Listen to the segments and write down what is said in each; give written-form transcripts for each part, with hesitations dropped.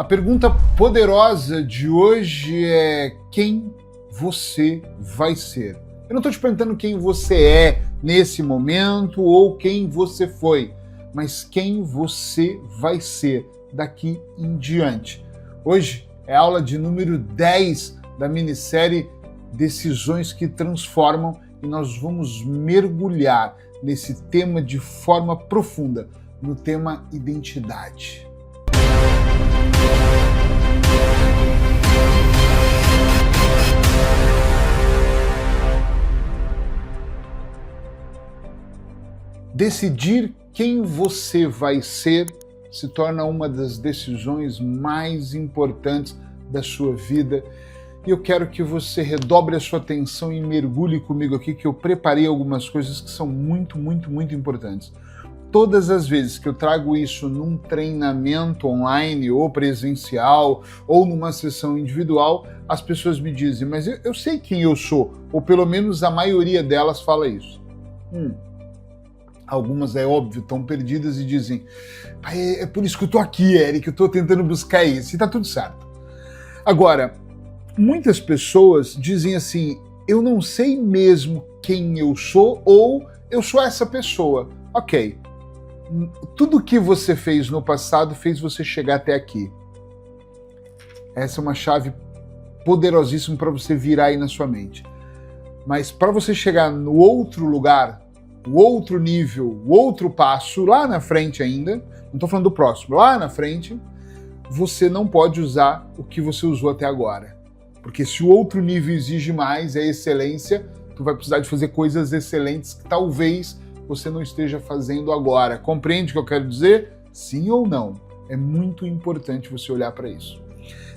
pergunta poderosa de hoje é: quem você vai ser? Eu não estou te perguntando quem você é nesse momento ou quem você foi, mas quem você vai ser daqui em diante. Hoje é a aula de número 10 da minissérie Decisões que Transformam e nós vamos mergulhar nesse tema de forma profunda, no tema identidade. Decidir quem você vai ser se torna uma das decisões mais importantes da sua vida. E eu quero que você redobre a sua atenção e mergulhe comigo aqui, que eu preparei algumas coisas que são muito importantes. Todas as vezes que eu trago isso num treinamento online ou presencial ou numa sessão individual, as pessoas me dizem, mas eu sei quem eu sou, ou pelo menos a maioria delas fala isso. Algumas, é óbvio, estão perdidas e dizem, é por isso que eu estou aqui, Eric, eu estou tentando buscar isso, e está tudo certo. Agora, muitas pessoas dizem assim, eu não sei mesmo quem eu sou ou eu sou essa pessoa. Ok, tudo que você fez no passado fez você chegar até aqui. Essa é uma chave poderosíssima para você virar aí na sua mente. Mas para você chegar no outro lugar, o outro nível, o outro passo, lá na frente ainda, não estou falando do próximo, lá na frente, você não pode usar o que você usou até agora. Porque se o outro nível exige mais, é excelência, tu vai precisar de fazer coisas excelentes que talvez você não esteja fazendo agora. Compreende o que eu quero dizer? Sim ou não? É muito importante você olhar para isso.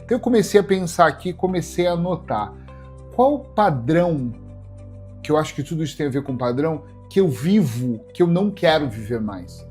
Então eu comecei a pensar aqui, comecei a anotar qual padrão, que eu acho que tudo isso tem a ver com padrão, que eu vivo, que eu não quero viver mais.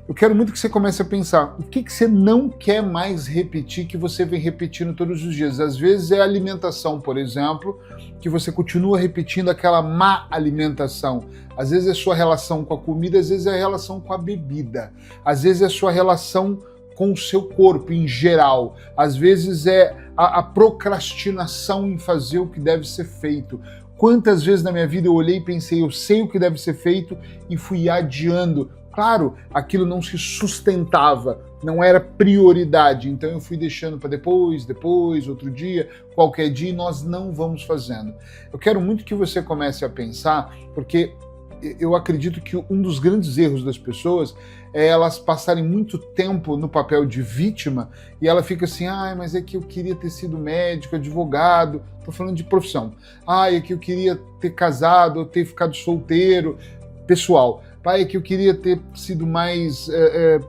Eu quero muito que você comece a pensar, o que você não quer mais repetir, que você vem repetindo todos os dias. Às vezes é a alimentação, por exemplo, que você continua repetindo aquela má alimentação. Às vezes é a sua relação com a comida, às vezes é a relação com a bebida. Às vezes é a sua relação com o seu corpo em geral. Às vezes é a procrastinação em fazer o que deve ser feito. Quantas vezes na minha vida eu olhei e pensei, eu sei o que deve ser feito e fui adiando. Claro, aquilo não se sustentava, não era prioridade, então eu fui deixando para depois, outro dia, qualquer dia, e nós não vamos fazendo. Eu quero muito que você comece a pensar, porque eu acredito que um dos grandes erros das pessoas é elas passarem muito tempo no papel de vítima e ela fica assim, mas é que eu queria ter sido médico, advogado, tô falando de profissão. É que eu queria ter casado ou ter ficado solteiro, pessoal. É que eu queria ter sido mais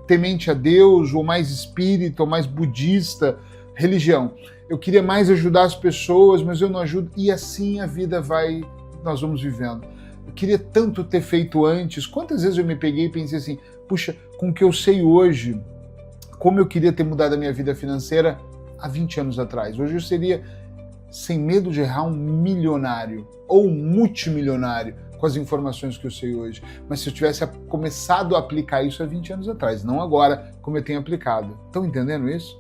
temente a Deus, ou mais espírita, ou mais budista, religião. Eu queria mais ajudar as pessoas, mas eu não ajudo. E assim a vida nós vamos vivendo. Eu queria tanto ter feito antes. Quantas vezes eu me peguei e pensei assim, puxa, com o que eu sei hoje, como eu queria ter mudado a minha vida financeira há 20 anos atrás. Hoje eu seria, sem medo de errar, um milionário ou um multimilionário com as informações que eu sei hoje. Mas se eu tivesse começado a aplicar isso há 20 anos atrás, não agora, como eu tenho aplicado. Estão entendendo isso?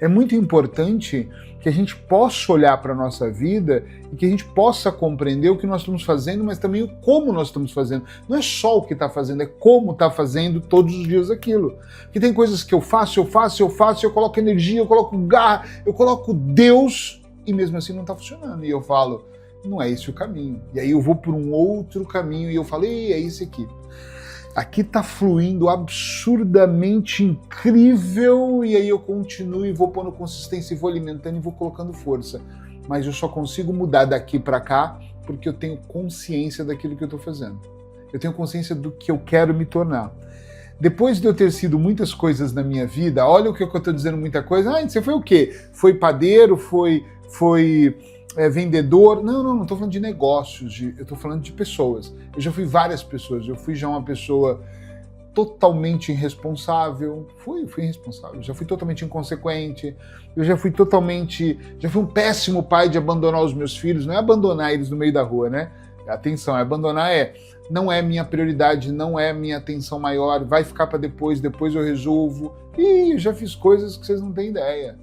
É muito importante que a gente possa olhar para a nossa vida e que a gente possa compreender o que nós estamos fazendo, mas também o como nós estamos fazendo. Não é só o que está fazendo, é como está fazendo todos os dias aquilo. Porque tem coisas que eu faço, eu coloco energia, eu coloco garra, eu coloco Deus e mesmo assim não está funcionando. E eu falo, não é esse o caminho. E aí eu vou por um outro caminho e eu falo, é esse aqui. Aqui está fluindo absurdamente incrível e aí eu continuo e vou pondo consistência e vou alimentando e vou colocando força. Mas eu só consigo mudar daqui para cá porque eu tenho consciência daquilo que eu estou fazendo. Eu tenho consciência do que eu quero me tornar. Depois de eu ter sido muitas coisas na minha vida, olha o que eu estou dizendo, muita coisa. Você foi o quê? Foi padeiro? Foi vendedor? Não estou falando de negócios, eu estou falando de pessoas. Eu já fui várias pessoas, eu fui já uma pessoa totalmente irresponsável, fui irresponsável, já fui totalmente inconsequente, já fui um péssimo pai de abandonar os meus filhos, não é abandonar eles no meio da rua, né? Atenção, abandonar não é minha prioridade, não é minha atenção maior, vai ficar para depois eu resolvo. E eu já fiz coisas que vocês não têm ideia.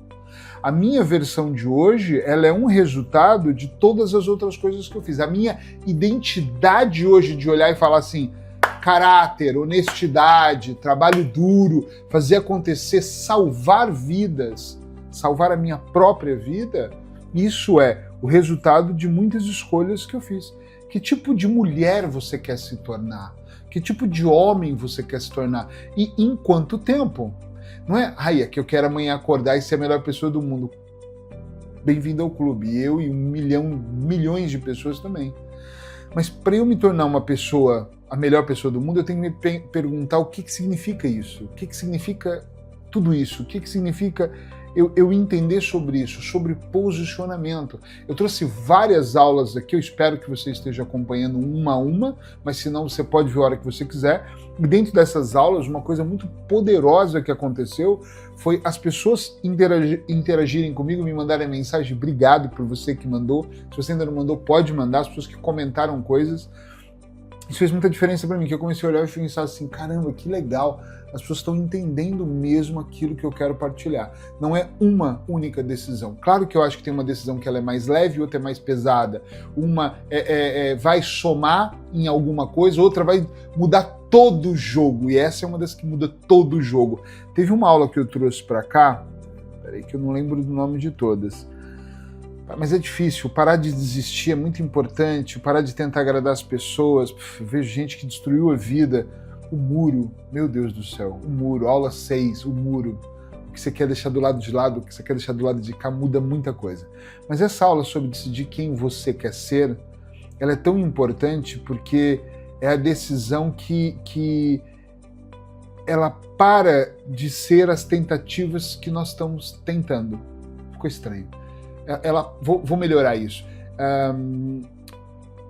A minha versão de hoje, ela é um resultado de todas as outras coisas que eu fiz. A minha identidade hoje de olhar e falar assim, caráter, honestidade, trabalho duro, fazer acontecer, salvar vidas, salvar a minha própria vida, isso é o resultado de muitas escolhas que eu fiz. Que tipo de mulher você quer se tornar? Que tipo de homem você quer se tornar? E em quanto tempo? Não é, é que eu quero amanhã acordar e ser a melhor pessoa do mundo. Bem-vindo ao clube. Eu e milhões de pessoas também. Mas para eu me tornar uma pessoa, a melhor pessoa do mundo, eu tenho que me perguntar o que significa isso. O que significa tudo isso? O que significa eu entender sobre isso, sobre posicionamento. Eu trouxe várias aulas aqui, eu espero que você esteja acompanhando uma a uma, mas se não, você pode ver a hora que você quiser. E dentro dessas aulas, uma coisa muito poderosa que aconteceu foi as pessoas interagirem comigo, me mandarem mensagem, obrigado por você que mandou. Se você ainda não mandou, pode mandar, as pessoas que comentaram coisas. Isso fez muita diferença para mim, que eu comecei a olhar e pensar assim, caramba, que legal, as pessoas estão entendendo mesmo aquilo que eu quero partilhar. Não é uma única decisão. Claro que eu acho que tem uma decisão que ela é mais leve, outra é mais pesada. Uma vai somar em alguma coisa, outra vai mudar todo o jogo, e essa é uma das que muda todo o jogo. Teve uma aula que eu trouxe para cá, peraí que eu não lembro do nome de todas, mas é difícil, parar de desistir é muito importante, parar de tentar agradar as pessoas. Eu vejo gente que destruiu a vida. O muro, meu Deus do céu, o muro, aula 6, o muro. O que você quer deixar do lado de lá, o que você quer deixar do lado de cá, muda muita coisa. Mas essa aula sobre decidir quem você quer ser, ela é tão importante porque é a decisão que ela para de ser as tentativas que nós estamos tentando. Ficou estranho. Vou melhorar isso.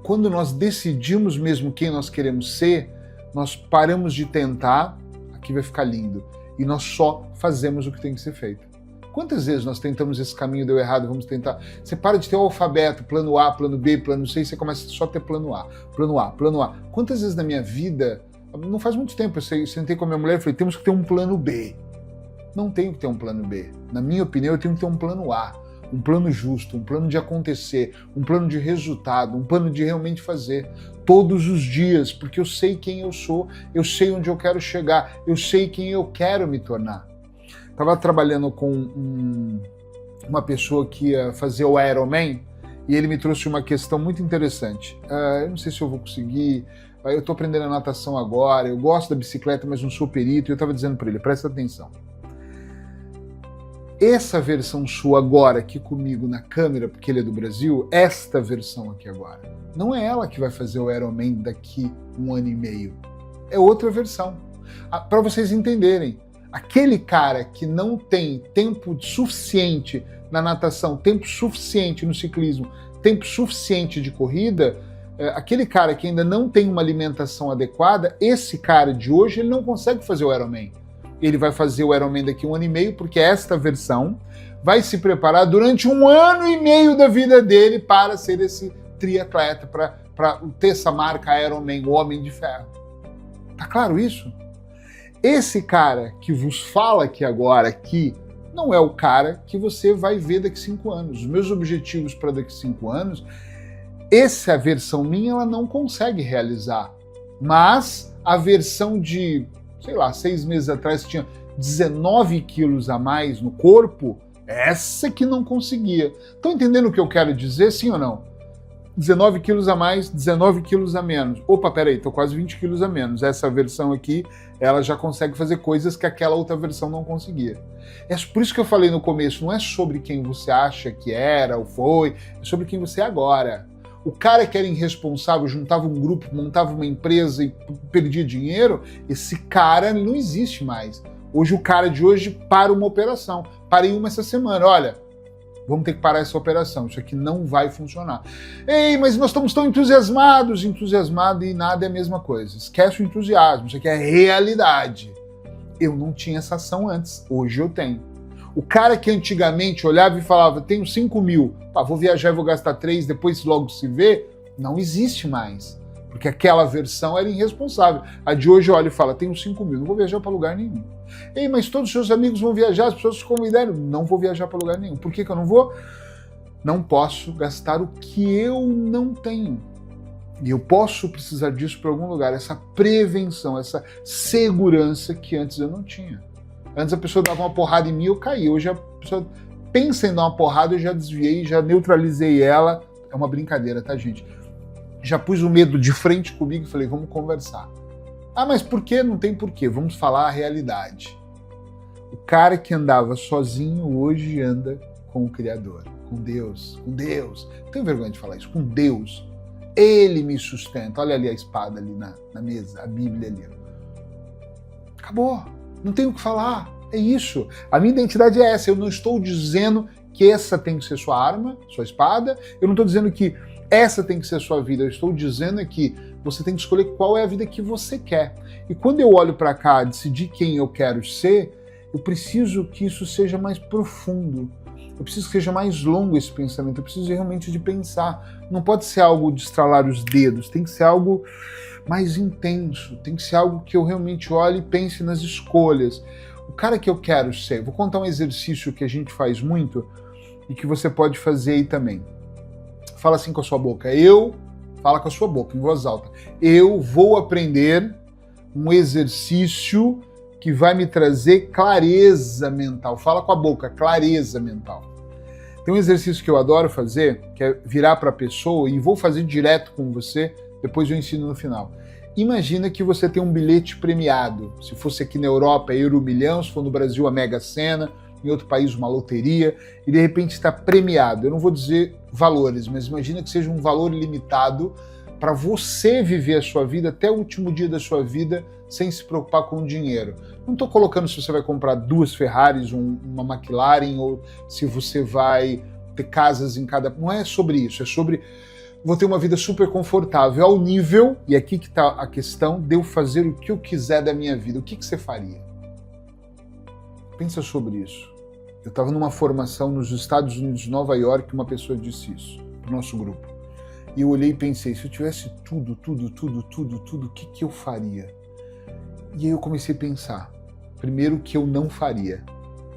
Quando nós decidimos mesmo quem nós queremos ser, nós paramos de tentar, aqui vai ficar lindo, e nós só fazemos o que tem que ser feito. Quantas vezes nós tentamos esse caminho, deu errado, vamos tentar... Você para de ter o alfabeto, plano A, plano B, plano C, e você começa só a ter plano A, plano A, plano A. Quantas vezes na minha vida, não faz muito tempo, eu sentei com a minha mulher e falei, temos que ter um plano B. Não tenho que ter um plano B. Na minha opinião, eu tenho que ter um plano A. Um plano justo, um plano de acontecer, um plano de resultado, um plano de realmente fazer todos os dias, porque eu sei quem eu sou, eu sei onde eu quero chegar, eu sei quem eu quero me tornar. Estava trabalhando com uma pessoa que ia fazer o Ironman e ele me trouxe uma questão muito interessante. Eu não sei se eu vou conseguir, eu estou aprendendo a natação agora, eu gosto da bicicleta, mas não sou perito, e eu estava dizendo para ele, presta atenção. Essa versão sua agora aqui comigo na câmera, porque ele é do Brasil, esta versão aqui agora, não é ela que vai fazer o Ironman daqui 1 ano e meio. É outra versão. Para vocês entenderem, aquele cara que não tem tempo suficiente na natação, tempo suficiente no ciclismo, tempo suficiente de corrida, aquele cara que ainda não tem uma alimentação adequada, esse cara de hoje ele não consegue fazer o Ironman. Ele vai fazer o Ironman daqui 1 ano e meio, porque esta versão vai se preparar durante 1 ano e meio da vida dele para ser esse triatleta, para ter essa marca Ironman, o Homem de Ferro. Tá claro isso? Esse cara que vos fala aqui agora, aqui, não é o cara que você vai ver daqui 5 anos. Os meus objetivos para daqui 5 anos, essa versão minha, ela não consegue realizar. Mas a versão de... sei lá, 6 meses atrás tinha 19 quilos a mais no corpo, essa que não conseguia. Estão entendendo o que eu quero dizer, sim ou não? 19 quilos a mais, 19 quilos a menos. Opa, peraí, tô quase 20 quilos a menos. Essa versão aqui, ela já consegue fazer coisas que aquela outra versão não conseguia. É por isso que eu falei no começo, não é sobre quem você acha que era ou foi, é sobre quem você é agora. O cara que era irresponsável, juntava um grupo, montava uma empresa e perdia dinheiro, esse cara não existe mais. Hoje o cara de hoje para uma operação. Parei uma essa semana, olha, vamos ter que parar essa operação, isso aqui não vai funcionar. Ei, mas nós estamos tão entusiasmados e nada é a mesma coisa. Esquece o entusiasmo, isso aqui é realidade. Eu não tinha essa ação antes, hoje eu tenho. O cara que antigamente olhava e falava, tenho 5 mil, vou viajar e vou gastar 3, depois logo se vê, não existe mais. porque aquela versão era irresponsável. A de hoje olha e fala, tenho 5 mil, não vou viajar para lugar nenhum. Ei, mas todos os seus amigos vão viajar, as pessoas se convidaram, não vou viajar para lugar nenhum. Por que eu não vou? Não posso gastar o que eu não tenho. E eu posso precisar disso para algum lugar, essa prevenção, essa segurança que antes eu não tinha. Antes a pessoa dava uma porrada em mim, eu caí. Hoje a pessoa pensa em dar uma porrada, eu já desviei, já neutralizei ela. É uma brincadeira, tá, gente? Já pus o medo de frente comigo e falei, vamos conversar. Ah, mas por quê? Não tem porquê. Vamos falar a realidade. O cara que andava sozinho hoje anda com o Criador, com Deus, com Deus. Não tenho vergonha de falar isso, com Deus. Ele me sustenta. Olha ali a espada ali na mesa, a Bíblia ali. Acabou. Não tenho o que falar. É isso. A minha identidade é essa. Eu não estou dizendo que essa tem que ser sua arma, sua espada. Eu não estou dizendo que essa tem que ser a sua vida. Eu estou dizendo que você tem que escolher qual é a vida que você quer. E quando eu olho para cá, decidir quem eu quero ser, eu preciso que isso seja mais profundo. Eu preciso que seja mais longo esse pensamento. Eu preciso realmente de pensar. Não pode ser algo de estralar os dedos. Tem que ser algo mais intenso. Tem que ser algo que eu realmente olhe e pense nas escolhas. O cara que eu quero ser. Vou contar um exercício que a gente faz muito e que você pode fazer aí também. Fala assim com a sua boca. Fala com a sua boca, em voz alta. Eu vou aprender um exercício que vai me trazer clareza mental. Fala com a boca, clareza mental. Tem um exercício que eu adoro fazer, que é virar para a pessoa, e vou fazer direto com você, depois eu ensino no final. Imagina que você tem um bilhete premiado. Se fosse aqui na Europa, é Euromilhão, se for no Brasil, a Mega Sena, em outro país, uma loteria, e de repente está premiado. Eu não vou dizer valores, mas imagina que seja um valor limitado para você viver a sua vida até o último dia da sua vida sem se preocupar com o dinheiro. Não estou colocando se você vai comprar 2 Ferraris, uma McLaren, ou se você vai ter casas em cada... Não é sobre isso, é sobre... Vou ter uma vida super confortável, ao nível, e aqui que está a questão, de eu fazer o que eu quiser da minha vida. O que você faria? Pensa sobre isso. Eu estava numa formação nos Estados Unidos, Nova York, uma pessoa disse isso, pro nosso grupo. E eu olhei e pensei, se eu tivesse tudo, o que eu faria? E aí eu comecei a pensar, primeiro que eu não faria.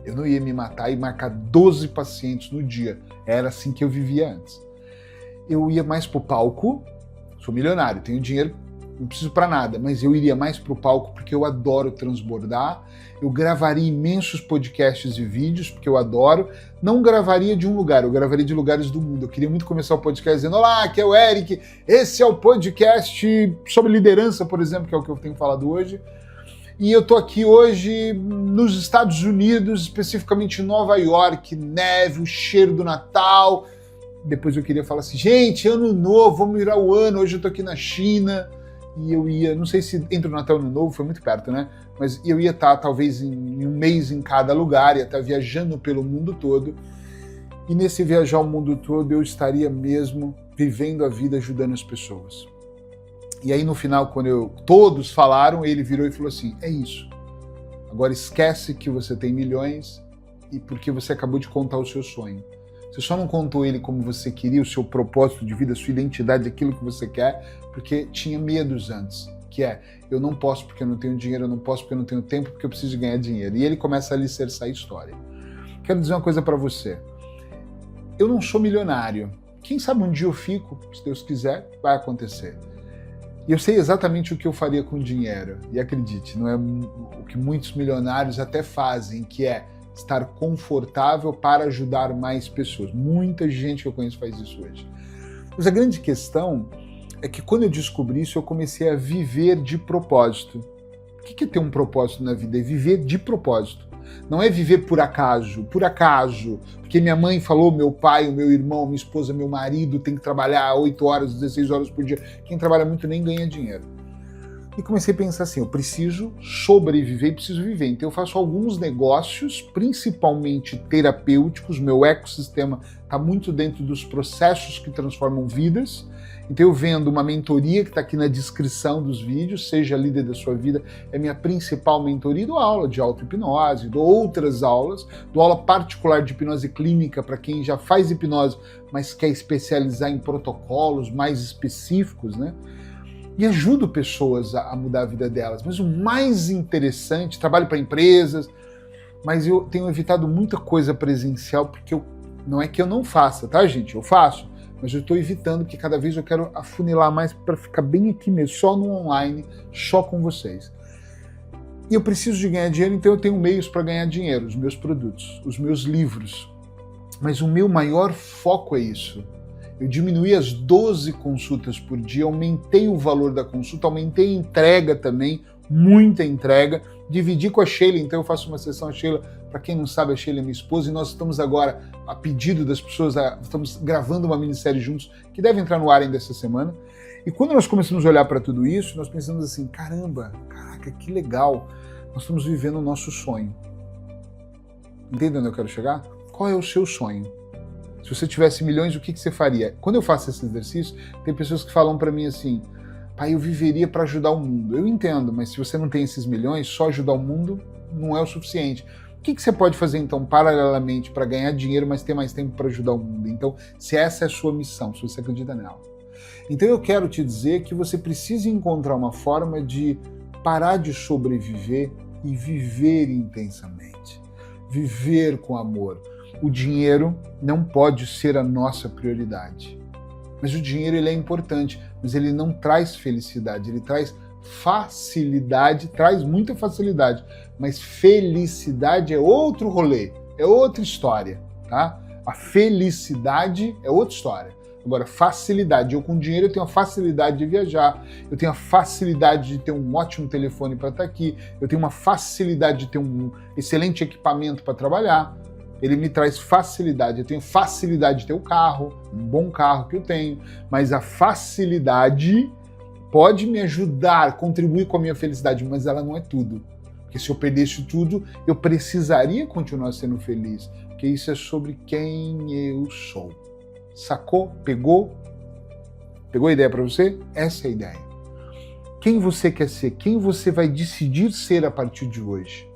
Eu não ia me matar e marcar 12 pacientes no dia. Era assim que eu vivia antes. Eu ia mais pro palco, sou milionário, tenho dinheiro, não preciso para nada, mas eu iria mais pro palco porque eu adoro transbordar. Eu gravaria imensos podcasts e vídeos, porque eu adoro. Não gravaria de um lugar, eu gravaria de lugares do mundo. Eu queria muito começar o podcast dizendo, olá, aqui é o Eric, esse é o podcast sobre liderança, por exemplo, que é o que eu tenho falado hoje. E eu tô aqui hoje nos Estados Unidos, especificamente em Nova York, neve, o cheiro do Natal. Depois eu queria falar assim, gente, ano novo, vamos virar o ano, hoje eu tô aqui na China. E eu ia, não sei se entre o Natal e o Ano Novo, foi muito perto, né? Mas eu ia estar talvez em um mês em cada lugar, ia estar viajando pelo mundo todo. E nesse viajar o mundo todo eu estaria mesmo vivendo a vida, ajudando as pessoas. E aí no final, quando todos falaram, ele virou e falou assim, é isso. Agora esquece que você tem milhões e porque você acabou de contar o seu sonho. Você só não contou ele como você queria, o seu propósito de vida, a sua identidade, aquilo que você quer, porque tinha medos antes, que é, eu não posso porque eu não tenho dinheiro, eu não posso porque eu não tenho tempo, porque eu preciso de ganhar dinheiro. E ele começa a alicerçar a história. Quero dizer uma coisa para você. Eu não sou milionário. Quem sabe um dia eu fico, se Deus quiser, vai acontecer. E eu sei exatamente o que eu faria com o dinheiro. E acredite, não é o que muitos milionários até fazem, que é estar confortável para ajudar mais pessoas. Muita gente que eu conheço faz isso hoje. Mas a grande questão é que quando eu descobri isso, eu comecei a viver de propósito. O que é ter um propósito na vida? É viver de propósito. Não é viver por acaso, porque minha mãe falou, meu pai, o meu irmão, minha esposa, meu marido tem que trabalhar 8 horas, 16 horas por dia. Quem trabalha muito nem ganha dinheiro. E comecei a pensar assim, eu preciso sobreviver e preciso viver. Então eu faço alguns negócios, principalmente terapêuticos, meu ecossistema está muito dentro dos processos que transformam vidas. Então eu vendo uma mentoria que está aqui na descrição dos vídeos, seja líder da sua vida, é minha principal mentoria, dou aula de auto-hipnose, dou outras aulas, dou aula particular de hipnose clínica para quem já faz hipnose, mas quer especializar em protocolos mais específicos, né? e ajudo pessoas a mudar a vida delas. Mas o mais interessante, trabalho para empresas, mas eu tenho evitado muita coisa presencial, porque não é que eu não faça, tá, gente? Eu faço, mas eu estou evitando, que cada vez eu quero afunilar mais para ficar bem aqui mesmo, só no online, só com vocês. E eu preciso de ganhar dinheiro, então eu tenho meios para ganhar dinheiro, os meus produtos, os meus livros. Mas o meu maior foco é isso. Eu diminuí as 12 consultas por dia, aumentei o valor da consulta, aumentei a entrega também, muita entrega, dividi com a Sheila, então eu faço uma sessão, a Sheila, para quem não sabe, a Sheila é minha esposa, e nós estamos agora, a pedido das pessoas, estamos gravando uma minissérie juntos, que deve entrar no ar ainda essa semana, e quando nós começamos a olhar para tudo isso, nós pensamos assim, caraca, que legal, nós estamos vivendo o nosso sonho. Entende onde eu quero chegar? Qual é o seu sonho? Se você tivesse milhões, o que você faria? Quando eu faço esse exercício, tem pessoas que falam para mim assim, pai, eu viveria para ajudar o mundo. Eu entendo, mas se você não tem esses milhões, só ajudar o mundo não é o suficiente. O que você pode fazer, então, paralelamente, para ganhar dinheiro, mas ter mais tempo para ajudar o mundo? Então, se essa é a sua missão, se você acredita nela. Então, eu quero te dizer que você precisa encontrar uma forma de parar de sobreviver e viver intensamente. Viver com amor. O dinheiro não pode ser a nossa prioridade. Mas o dinheiro ele é importante, mas ele não traz felicidade, ele traz facilidade, traz muita facilidade, mas felicidade é outro rolê, é outra história, tá? A felicidade é outra história. Agora, facilidade, eu com dinheiro eu tenho a facilidade de viajar, eu tenho a facilidade de ter um ótimo telefone para estar aqui, eu tenho uma facilidade de ter um excelente equipamento para trabalhar. Ele me traz facilidade, eu tenho facilidade de ter o carro, um bom carro que eu tenho, mas a facilidade pode me ajudar, contribuir com a minha felicidade, mas ela não é tudo. Porque se eu perdesse tudo, eu precisaria continuar sendo feliz, porque isso é sobre quem eu sou. Sacou? Pegou? Pegou a ideia para você? Essa é a ideia. Quem você quer ser? Quem você vai decidir ser a partir de hoje?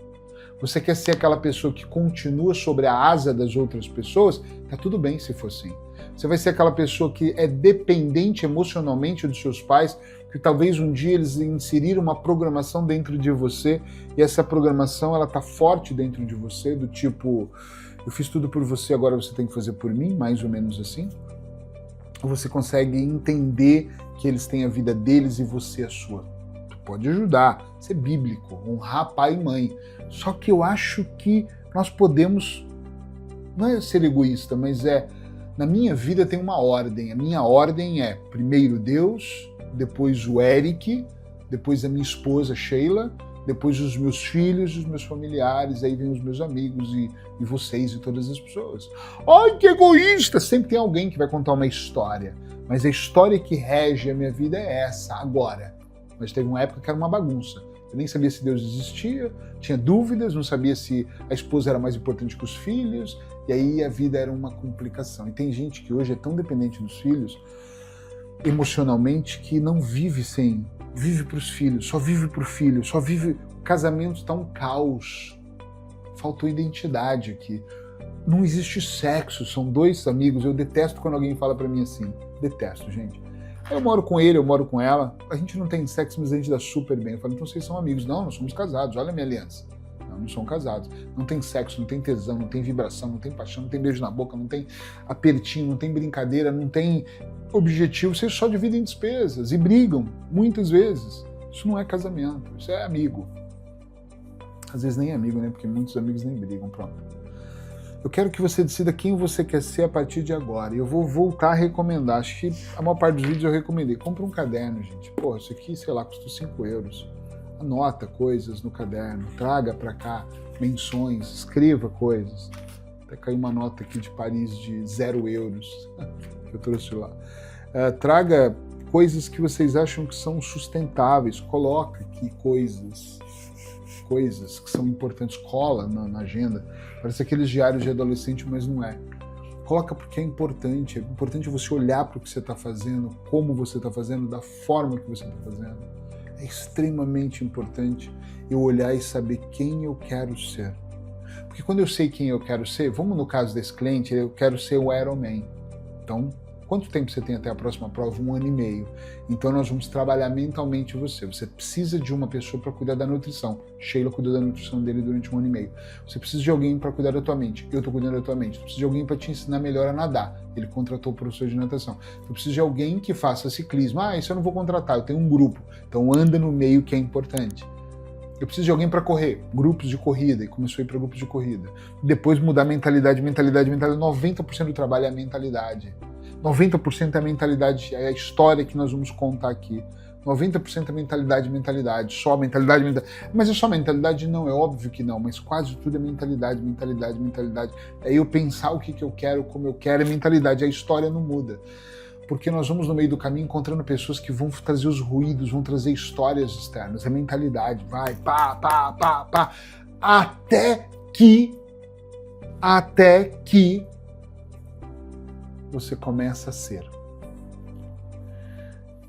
Você quer ser aquela pessoa que continua sobre a asa das outras pessoas? Tá tudo bem se for assim. Você vai ser aquela pessoa que é dependente emocionalmente dos seus pais, que talvez um dia eles inseriram uma programação dentro de você e essa programação ela tá forte dentro de você, do tipo, eu fiz tudo por você, agora você tem que fazer por mim, mais ou menos assim. Ou você consegue entender que eles têm a vida deles e você a sua. Pode ajudar, ser bíblico, honrar pai e mãe. Só que eu acho que nós podemos, não é ser egoísta, mas na minha vida tem uma ordem. A minha ordem é primeiro Deus, depois o Eric, depois a minha esposa Sheila, depois os meus filhos, os meus familiares, aí vem os meus amigos e vocês e todas as pessoas. Ai, que egoísta! Sempre tem alguém que vai contar uma história, mas a história que rege a minha vida é essa, agora. Mas teve uma época que era uma bagunça. Eu nem sabia se Deus existia, tinha dúvidas, não sabia se a esposa era mais importante que os filhos, e aí a vida era uma complicação. E tem gente que hoje é tão dependente dos filhos, emocionalmente, que não vive vive para os filhos, só vive por filho, só vive... O casamento está um caos. Faltou identidade aqui. Não existe sexo, são dois amigos. Eu detesto quando alguém fala para mim assim. Detesto, gente. Eu moro com ele, eu moro com ela, a gente não tem sexo, mas a gente dá super bem. Eu falo, então vocês são amigos. Não, nós somos casados, olha a minha aliança. Não são casados. Não tem sexo, não tem tesão, não tem vibração, não tem paixão, não tem beijo na boca, não tem apertinho, não tem brincadeira, não tem objetivo. Vocês só dividem despesas e brigam, muitas vezes. Isso não é casamento, isso é amigo. Às vezes nem amigo, né? Porque muitos amigos nem brigam, pronto. Eu quero que você decida quem você quer ser a partir de agora. E eu vou voltar a recomendar. Acho que a maior parte dos vídeos eu recomendei. Compra um caderno, gente. Pô, isso aqui, sei lá, custa 5 euros. Anota coisas no caderno. Traga pra cá menções. Escreva coisas. Até caiu uma nota aqui de Paris de 0 euros. Que eu trouxe lá. Traga coisas que vocês acham que são sustentáveis. Coloca aqui coisas que são importantes, cola na agenda. Parece aqueles diários de adolescente, mas não é. Coloca porque é importante você olhar para o que você está fazendo, como você está fazendo, da forma que você está fazendo. É extremamente importante eu olhar e saber quem eu quero ser. Porque quando eu sei quem eu quero ser, vamos no caso desse cliente, eu quero ser o Iron Man. Então, Quanto tempo você tem até a próxima prova? 1 ano e meio. Então nós vamos trabalhar mentalmente você. Você precisa de uma pessoa para cuidar da nutrição. Sheila cuidou da nutrição dele durante 1 ano e meio. Você precisa de alguém para cuidar da tua mente. Eu estou cuidando da tua mente. Você precisa de alguém para te ensinar melhor a nadar. Ele contratou o professor de natação. Você precisa de alguém que faça ciclismo. Isso eu não vou contratar, eu tenho um grupo. Então anda no meio, que é importante. Eu preciso de alguém para correr, grupos de corrida, e começou a ir para grupos de corrida. Depois mudar mentalidade. 90% do trabalho é a mentalidade. 90% é a mentalidade, é a história que nós vamos contar aqui. 90% é mentalidade, só mentalidade. Mas é só mentalidade? Não, é óbvio que não, mas quase tudo é mentalidade. É eu pensar o que eu quero, como eu quero, é mentalidade, a história não muda. Porque nós vamos no meio do caminho encontrando pessoas que vão trazer os ruídos, vão trazer histórias externas, é mentalidade, vai, pá, até que você começa a ser.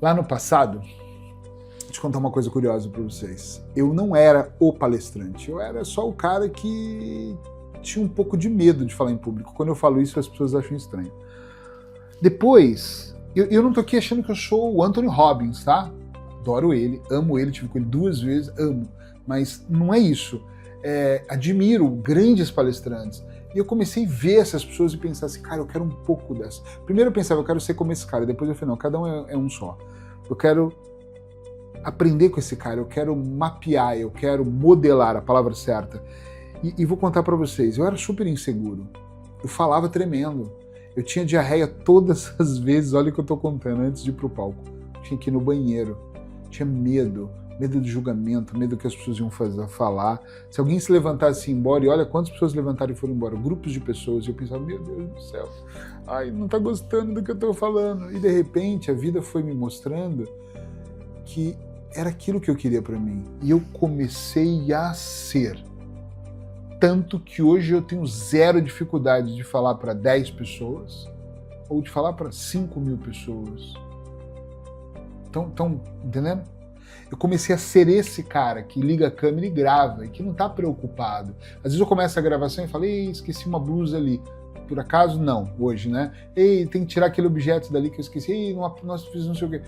Lá no passado, vou te contar uma coisa curiosa para vocês. Eu não era o palestrante, eu era só o cara que tinha um pouco de medo de falar em público. Quando eu falo isso, as pessoas acham estranho. Depois, eu não tô aqui achando que eu sou o Anthony Robbins, tá? Adoro ele, amo ele, tive com ele 2 vezes, amo. Mas não é isso. Admiro grandes palestrantes. E eu comecei a ver essas pessoas e pensar assim, cara, eu quero um pouco dessa. Primeiro eu pensava, eu quero ser como esse cara. Depois eu falei, não, cada um é um só. Eu quero aprender com esse cara, eu quero mapear, eu quero modelar, a palavra certa. E vou contar pra vocês, eu era super inseguro. Eu falava tremendo. Eu tinha diarreia todas as vezes, olha o que eu tô contando, antes de ir pro palco. Eu tinha que ir no banheiro. Tinha medo do julgamento, medo do que as pessoas iam falar. Se alguém se levantasse e ir embora, e olha quantas pessoas levantaram e foram embora, grupos de pessoas, e eu pensava, meu Deus do céu, não tá gostando do que eu tô falando. E de repente a vida foi me mostrando que era aquilo que eu queria pra mim. E eu comecei a ser. Tanto que hoje eu tenho 0 dificuldade de falar para 10 pessoas ou de falar para 5.000 pessoas. Estão entendendo? Eu comecei a ser esse cara que liga a câmera e grava e que não está preocupado. Às vezes eu começo a gravação e falo, esqueci uma blusa ali. Por acaso, não, hoje, né? Tem que tirar aquele objeto dali que eu esqueci. Nós fizemos não sei o quê.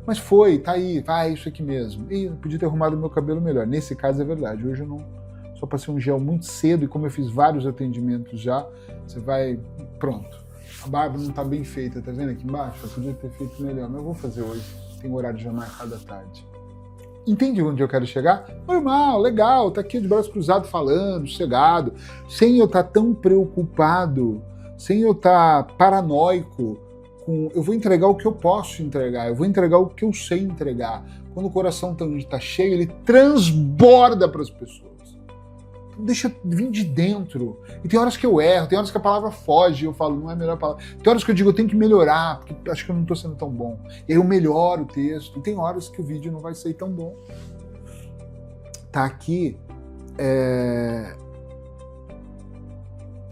Mas foi, tá aí, vai, isso aqui mesmo. Eu podia ter arrumado o meu cabelo melhor. Nesse caso é verdade, hoje eu não... Só passei um gel muito cedo e como eu fiz vários atendimentos já, você vai... Pronto. A barba não tá bem feita, tá vendo aqui embaixo? Eu podia ter feito melhor, mas eu vou fazer hoje. Tem horário já marcado à tarde. Entende onde eu quero chegar? Normal, legal, tá aqui de braço cruzado falando, sossegado, sem eu estar tão preocupado, sem eu estar paranoico com... Eu vou entregar o que eu posso entregar, eu vou entregar o que eu sei entregar. Quando o coração tá cheio, ele transborda para as pessoas. Deixa vir de dentro. E tem horas que eu erro, tem horas que a palavra foge, eu falo, não é a melhor palavra. Tem horas que eu digo, eu tenho que melhorar, porque acho que eu não estou sendo tão bom. E aí eu melhoro o texto. E tem horas que o vídeo não vai sair tão bom. Tá aqui é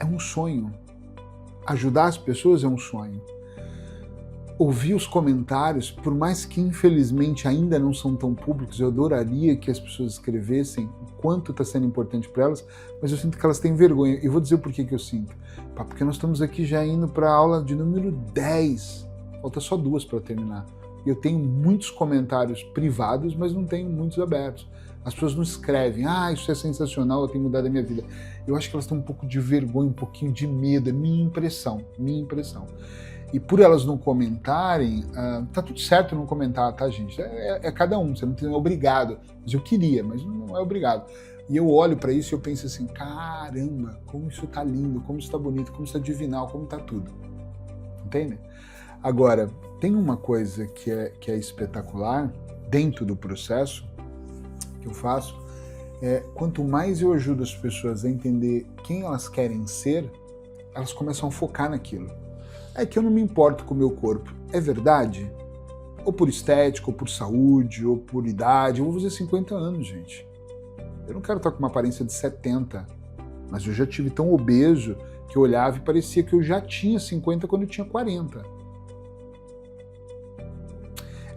um sonho. Ajudar as pessoas é um sonho. Ouvir os comentários, por mais que infelizmente ainda não são tão públicos, eu adoraria que as pessoas escrevessem o quanto está sendo importante para elas, mas eu sinto que elas têm vergonha. E vou dizer o porquê que eu sinto. Porque nós estamos aqui já indo para a aula de número 10. Falta só 2 para terminar. E eu tenho muitos comentários privados, mas não tenho muitos abertos. As pessoas não escrevem, isso é sensacional, eu tenho mudado a minha vida. Eu acho que elas têm um pouco de vergonha, um pouquinho de medo, é minha impressão. E por elas não comentarem, tá tudo certo não comentar, tá, gente? É cada um, você não é obrigado. Mas eu queria, mas não é obrigado. E eu olho para isso e eu penso assim, caramba, como isso tá lindo, como isso tá bonito, como isso tá divinal, como tá tudo. Entende? Agora, tem uma coisa que é espetacular dentro do processo que eu faço, quanto mais eu ajudo as pessoas a entender quem elas querem ser, elas começam a focar naquilo. É que eu não me importo com o meu corpo. É verdade? Ou por estética, ou por saúde, ou por idade. Eu vou fazer 50 anos, gente. Eu não quero estar com uma aparência de 70. Mas eu já tive tão obeso que eu olhava e parecia que eu já tinha 50 quando eu tinha 40.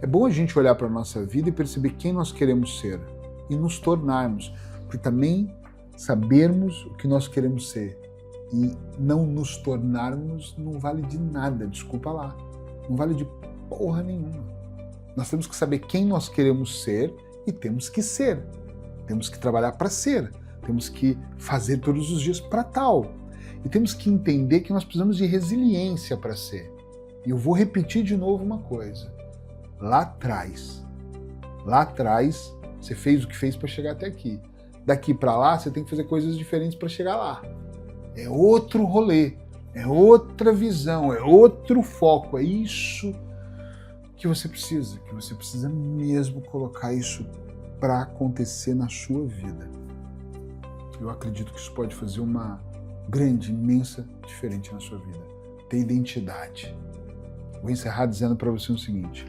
É bom a gente olhar para a nossa vida e perceber quem nós queremos ser. E nos tornarmos. Porque também sabermos o que nós queremos ser. E não nos tornarmos não vale de nada, desculpa lá. Não vale de porra nenhuma. Nós temos que saber quem nós queremos ser e temos que ser. Temos que trabalhar para ser. Temos que fazer todos os dias para tal. E temos que entender que nós precisamos de resiliência para ser. E eu vou repetir de novo uma coisa. Lá atrás, você fez o que fez para chegar até aqui. Daqui para lá, você tem que fazer coisas diferentes para chegar lá. É outro rolê, é outra visão, é outro foco. É isso que você precisa mesmo colocar isso para acontecer na sua vida. Eu acredito que isso pode fazer uma grande, imensa diferença na sua vida. Ter identidade. Vou encerrar dizendo para você o seguinte: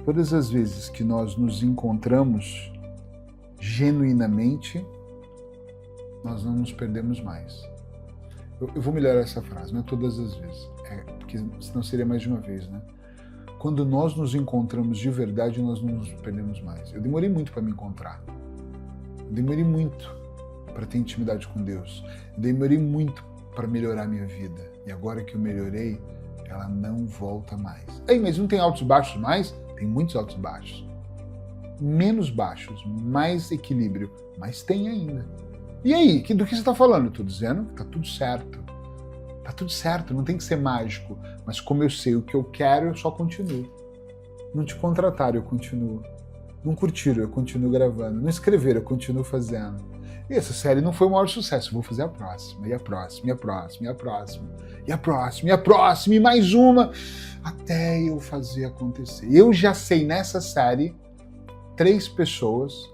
todas as vezes que nós nos encontramos genuinamente, nós não nos perdemos mais. Eu vou melhorar essa frase, não é todas as vezes, porque senão seria mais de uma vez, né? Quando nós nos encontramos de verdade, nós não nos perdemos mais. Eu demorei muito para me encontrar. Eu demorei muito para ter intimidade com Deus. Eu demorei muito para melhorar a minha vida. E agora que eu melhorei, ela não volta mais. Ei, mas não tem altos e baixos mais? Tem muitos altos e baixos. Menos baixos, mais equilíbrio, mas tem ainda. E aí, do que você está falando? Eu estou dizendo que está tudo certo. Está tudo certo, não tem que ser mágico. Mas como eu sei o que eu quero, eu só continuo. Não te contrataram, eu continuo. Não curtiram, eu continuo gravando. Não escreveram, eu continuo fazendo. E essa série não foi o maior sucesso, eu vou fazer a próxima, e a próxima, e a próxima, e a próxima, e a próxima, e a próxima, e mais uma, até eu fazer acontecer. Eu já sei nessa série 3 pessoas,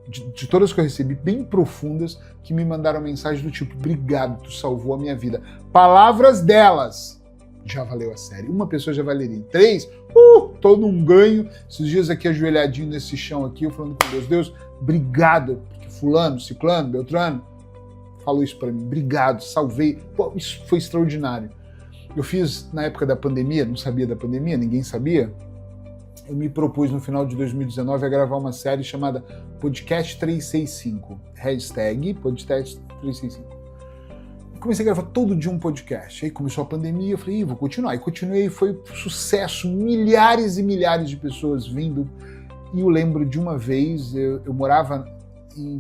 de todas que eu recebi, bem profundas, que me mandaram mensagem do tipo: obrigado, tu salvou a minha vida. Palavras delas, já valeu a série. Uma pessoa já valeria. 3, todo um ganho. Esses dias aqui ajoelhadinho nesse chão aqui, eu falando com Deus: Deus, obrigado, porque fulano, ciclano, beltrano falou isso pra mim. Obrigado, salvei. Pô, isso foi extraordinário. Eu fiz na época da pandemia, não sabia da pandemia, ninguém sabia. Eu me propus no final de 2019 a gravar uma série chamada Podcast 365. Hashtag Podcast 365. Comecei a gravar todo dia um podcast. Aí começou a pandemia, eu falei, vou continuar. E continuei, foi um sucesso, milhares e milhares de pessoas vindo. E eu lembro de uma vez, eu morava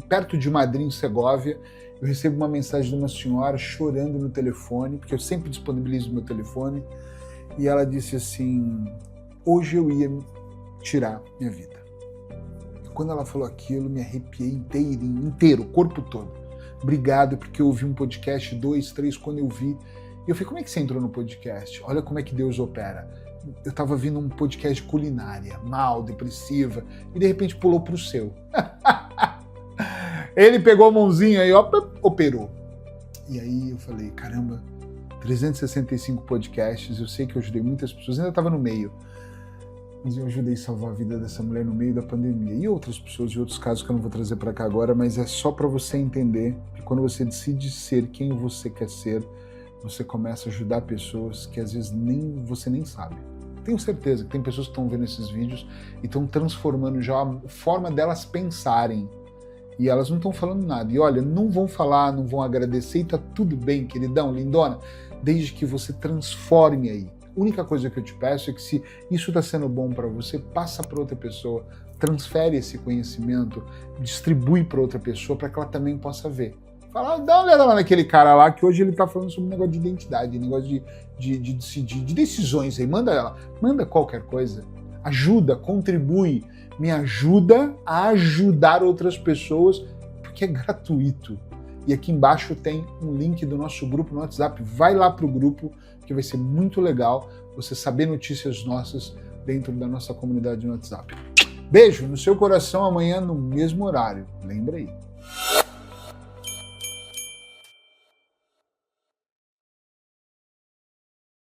perto de Madrid, em Segóvia, eu recebo uma mensagem de uma senhora chorando no telefone, porque eu sempre disponibilizo meu telefone, e ela disse assim: hoje eu ia tirar minha vida. Quando ela falou aquilo, me arrepiei inteiro, o corpo todo. Obrigado, porque eu ouvi um podcast, 2, 3, quando eu vi. E eu falei, como é que você entrou no podcast? Olha como é que Deus opera. Eu estava vindo um podcast de culinária, mal, depressiva, e de repente pulou pro seu. Ele pegou a mãozinha e operou. E aí eu falei, caramba, 365 podcasts, eu sei que eu ajudei muitas pessoas, ainda estava no meio. Mas eu ajudei a salvar a vida dessa mulher no meio da pandemia. E outras pessoas, de outros casos que eu não vou trazer para cá agora, mas é só para você entender que quando você decide ser quem você quer ser, você começa a ajudar pessoas que às vezes você nem sabe. Tenho certeza que tem pessoas que estão vendo esses vídeos e estão transformando já a forma delas pensarem. E elas não estão falando nada. E olha, não vão falar, não vão agradecer e tá tudo bem, queridão, lindona, desde que você transforme aí. A única coisa que eu te peço é que se isso está sendo bom para você, passa para outra pessoa, transfere esse conhecimento, distribui para outra pessoa para que ela também possa ver. Fala, dá uma olhada lá naquele cara lá que hoje ele está falando sobre um negócio de identidade, negócio de decisões aí. Manda qualquer coisa, ajuda, contribui, me ajuda a ajudar outras pessoas, porque é gratuito. E aqui embaixo tem um link do nosso grupo no WhatsApp. Vai lá para o grupo, que vai ser muito legal você saber notícias nossas dentro da nossa comunidade no WhatsApp. Beijo no seu coração, amanhã no mesmo horário. Lembra aí.